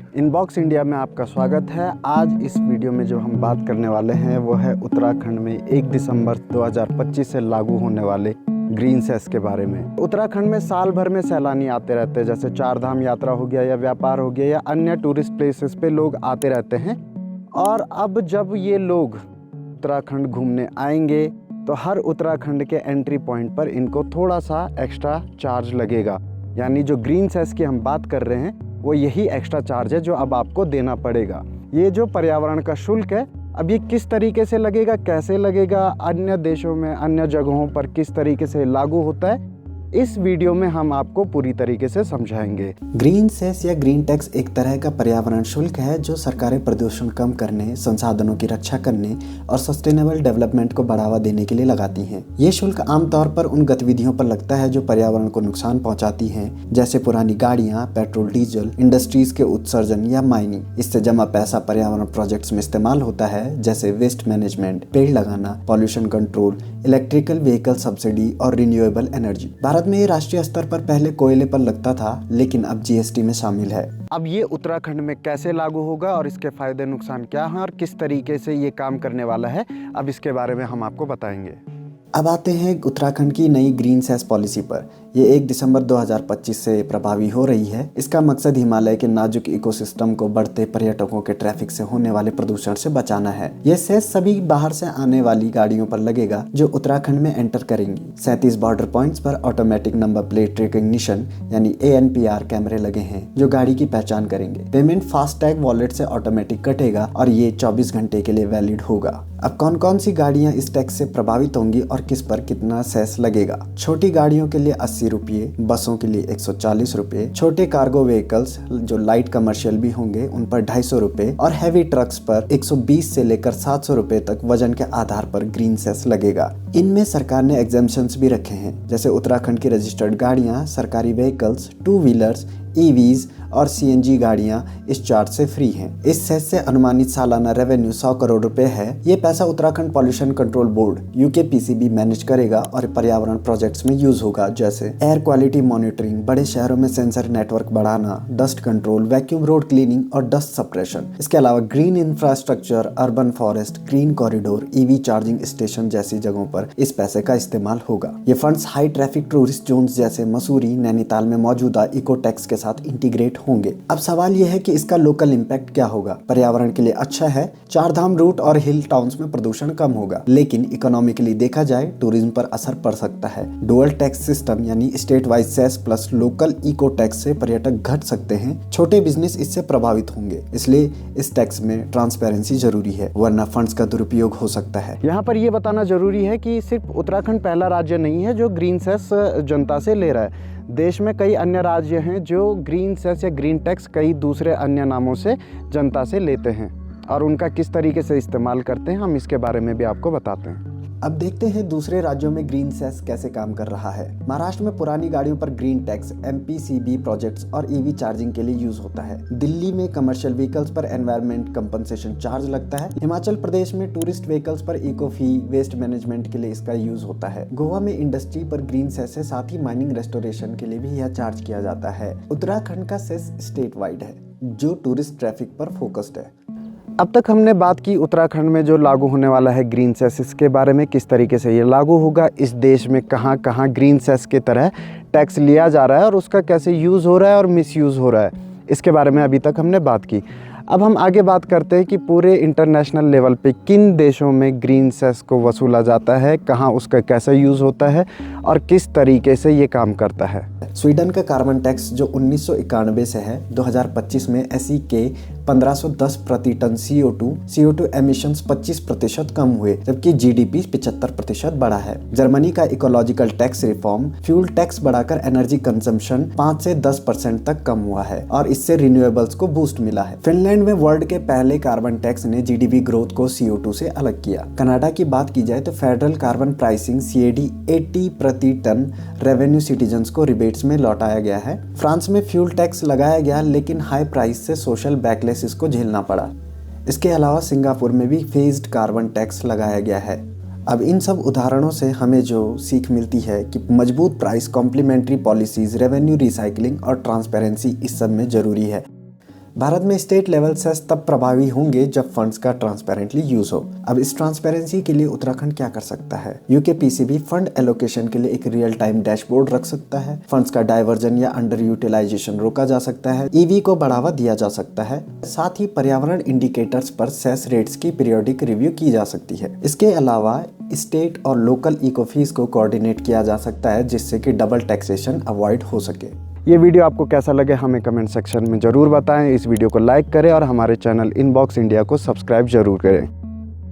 Inbox India में आपका स्वागत है। आज इस वीडियो में जो हम बात करने वाले हैं वो है उत्तराखंड में 1 दिसंबर 2025 से लागू होने वाले ग्रीन सेस के बारे में। उत्तराखंड में साल भर में सैलानी आते रहते हैं, जैसे चार धाम यात्रा हो गया या व्यापार हो गया या अन्य टूरिस्ट प्लेसेस पे लोग आते रहते हैं। और अब जब ये लोग उत्तराखंड घूमने आएंगे तो हर उत्तराखंड के एंट्री पॉइंट पर इनको थोड़ा सा एक्स्ट्रा चार्ज लगेगा। यानी जो ग्रीन सेस की हम बात कर रहे हैं वो यही एक्स्ट्रा चार्ज है जो अब आपको देना पड़ेगा। ये जो पर्यावरण का शुल्क है अब ये किस तरीके से लगेगा, कैसे लगेगा, अन्य देशों में अन्य जगहों पर किस तरीके से लागू होता है, इस वीडियो में हम आपको पूरी तरीके से समझाएंगे। ग्रीन सेस या ग्रीन टैक्स एक तरह का पर्यावरण शुल्क है जो सरकारें प्रदूषण कम करने, संसाधनों की रक्षा करने और सस्टेनेबल डेवलपमेंट को बढ़ावा देने के लिए लगाती हैं। ये शुल्क आमतौर पर उन गतिविधियों पर लगता है जो पर्यावरण को नुकसान पहुंचाती हैं, जैसे पुरानी गाड़ियां, पेट्रोल डीजल, इंडस्ट्रीज के उत्सर्जन या माइनिंग। इससे जमा पैसा पर्यावरण प्रोजेक्ट्स में इस्तेमाल होता है, जैसे वेस्ट मैनेजमेंट, पेड़ लगाना, pollution control, electrical vehicle subsidy और रिन्यूएबल एनर्जी। भारत में ये राष्ट्रीय स्तर पर पहले कोयले पर लगता था, लेकिन अब जीएसटी में शामिल है। अब ये उत्तराखंड में कैसे लागू होगा और इसके फायदे नुकसान क्या हैं और किस तरीके से ये काम करने वाला है, अब इसके बारे में हम आपको बताएंगे। अब आते हैं उत्तराखंड की नई ग्रीन सेस पॉलिसी पर। ये 1 दिसंबर 2025 से प्रभावी हो रही है। इसका मकसद हिमालय के नाजुक इकोसिस्टम को बढ़ते पर्यटकों के ट्रैफिक से होने वाले प्रदूषण से बचाना है। ये सेस सभी बाहर से आने वाली गाड़ियों पर लगेगा जो उत्तराखंड में एंटर करेंगी। 37 बॉर्डर पॉइंट्स पर ऑटोमेटिक नंबर प्लेट रिकग्निशन यानी ANPR कैमरे लगे हैं जो गाड़ी की पहचान करेंगे। पेमेंट फास्टैग वॉलेट से ऑटोमेटिक कटेगा और ये 24 घंटे के लिए वैलिड होगा। अब कौन कौन सी गाड़ियां इस टैक्स से प्रभावित होंगी और किस पर कितना सेस लगेगा? छोटी गाड़ियों के लिए 80 रुपये, बसों के लिए 140 रुपये, छोटे कार्गो व्हीकल्स जो लाइट कमर्शियल भी होंगे उन पर 250 रुपये और हैवी ट्रक्स पर 120 से लेकर 700 रुपये तक वजन के आधार पर ग्रीन सेस लगेगा। इनमें सरकार ने एग्जेम्पशंस भी रखे हैं, जैसे उत्तराखंड की रजिस्टर्ड गाड़ियां, सरकारी व्हीकल्स, 2 व्हीलर्स, EVs और CNG गाड़ियां इस चार्ज से फ्री हैं। इस सेस से अनुमानित सालाना रेवेन्यू 100 करोड़ रुपए है। ये पैसा Uttarakhand pollution control board UKPCB manage करेगा और पर्यावरण प्रोजेक्ट्स में यूज होगा, जैसे एयर क्वालिटी मॉनिटरिंग, बड़े शहरों में सेंसर नेटवर्क बढ़ाना, dust control, vacuum road cleaning और डस्ट सप्रेशन। इसके अलावा green infrastructure, urban forest, green corridor, EV charging station जैसी जगहों पर इस पैसे का इस्तेमाल होगा। ये funds high traffic tourist zones जैसे मसूरी, नैनीताल में मौजूदा इको टैक्स के साथ इंटीग्रेट होंगे। अब सवाल यह है कि इसका लोकल इम्पैक्ट क्या होगा? पर्यावरण के लिए अच्छा है, चार धाम रूट और हिल टाउन्स में प्रदूषण कम होगा, लेकिन इकोनॉमिकली देखा जाए टूरिज्म पर असर पड़ सकता है। डुअल टैक्स सिस्टम यानी state wise cess plus local eco tax से पर्यटक घट सकते हैं। छोटे बिजनेस इससे प्रभावित होंगे, इसलिए इस टैक्स में ट्रांसपेरेंसी जरूरी है, वरना फंड्स का दुरुपयोग हो सकता है। यहाँ पर यह बताना जरूरी है कि सिर्फ उत्तराखंड पहला राज्य नहीं है जो ग्रीन सेस जनता से ले रहा है। देश में कई अन्य राज्य हैं जो ग्रीन सेस या ग्रीन टैक्स कई दूसरे अन्य नामों से जनता से लेते हैं और उनका किस तरीके से इस्तेमाल करते हैं हम इसके बारे में भी आपको बताते हैं। अब देखते हैं दूसरे राज्यों में ग्रीन सेस कैसे काम कर रहा है। महाराष्ट्र में पुरानी गाड़ियों पर ग्रीन टैक्स MPCB प्रोजेक्ट्स और EV चार्जिंग के लिए यूज होता है। दिल्ली में कमर्शियल व्हीकल्स पर एनवायरमेंट कंपनसेशन चार्ज लगता है। हिमाचल प्रदेश में टूरिस्ट व्हीकल्स पर इको फी, वेस्ट मैनेजमेंट के लिए इसका यूज होता है। गोवा में इंडस्ट्री पर ग्रीन सेस है, साथ ही माइनिंग रेस्टोरेशन के लिए भी यह चार्ज किया जाता है। उत्तराखंड का सेस स्टेट वाइड है जो टूरिस्ट ट्रैफिक पर फोकस्ड है। अब तक हमने बात की उत्तराखंड में जो लागू होने वाला है ग्रीन सेस, इसके बारे में किस तरीके से ये लागू होगा, इस देश में कहाँ कहाँ ग्रीन सेस की तरह टैक्स लिया जा रहा है और उसका कैसे यूज़ हो रहा है और मिसयूज़ हो रहा है, इसके बारे में अभी तक हमने बात की। अब हम आगे बात करते हैं कि पूरे इंटरनेशनल लेवल पे किन देशों में ग्रीन सेस को वसूला जाता है, कहाँ उसका कैसा यूज़ होता है और किस तरीके से ये काम करता है। स्वीडन का कार्बन टैक्स जो 1991 से है, 2025 में SEK 1510 प्रति टन CO2 एमिशंस 25% कम हुए, जबकि GDP 75% बढ़ा है। जर्मनी का ecological tax reform fuel tax बढ़ाकर एनर्जी कंजम्पशन 5 से 10% तक कम हुआ है और इससे रिन्यूएबल्स को बूस्ट मिला है। फिनलैंड में वर्ल्ड के पहले कार्बन टैक्स ने GDP ग्रोथ को CO2 से अलग किया। कनाडा की बात की जाए तो फेडरल कार्बन प्राइसिंग CAD 80 प्रति टन रेवेन्यू सिटीजन्स को रिबेट्स में लौटाया गया है। फ्रांस में फ्यूल टैक्स लगाया गया, लेकिन हाई प्राइस से सोशल बैकलेस इसको झेलना पड़ा। इसके अलावा सिंगापुर में भी फेज्ड कार्बन टैक्स लगाया गया है। अब इन सब उदाहरणों से हमें जो सीख मिलती है कि मजबूत price, complementary policies, revenue recycling और ट्रांसपेरेंसी इस सब में जरूरी है। भारत में स्टेट लेवल सेस तब प्रभावी होंगे जब फंड्स का ट्रांसपेरेंटली यूज हो। अब इस ट्रांसपेरेंसी के लिए उत्तराखंड क्या कर सकता है? यूकेपीसीबी फंड एलोकेशन के लिए एक रियल टाइम डैशबोर्ड रख सकता है। फंड्स का डाइवर्जन या अंडर यूटिलाइजेशन रोका जा सकता है। ईवी को बढ़ावा दिया जा सकता है। साथ ही पर्यावरण इंडिकेटर्स पर सेस रेट्स की पीरियोडिक रिव्यू की जा सकती है। इसके अलावा स्टेट और लोकल इको फीस को कोऑर्डिनेट किया जा सकता है, जिससे कि डबल टैक्सेशन अवॉइड हो सके। ये वीडियो आपको कैसा लगे हमें कमेंट सेक्शन में ज़रूर बताएं। इस वीडियो को लाइक करें और हमारे चैनल इनबॉक्स इंडिया को सब्सक्राइब जरूर करें।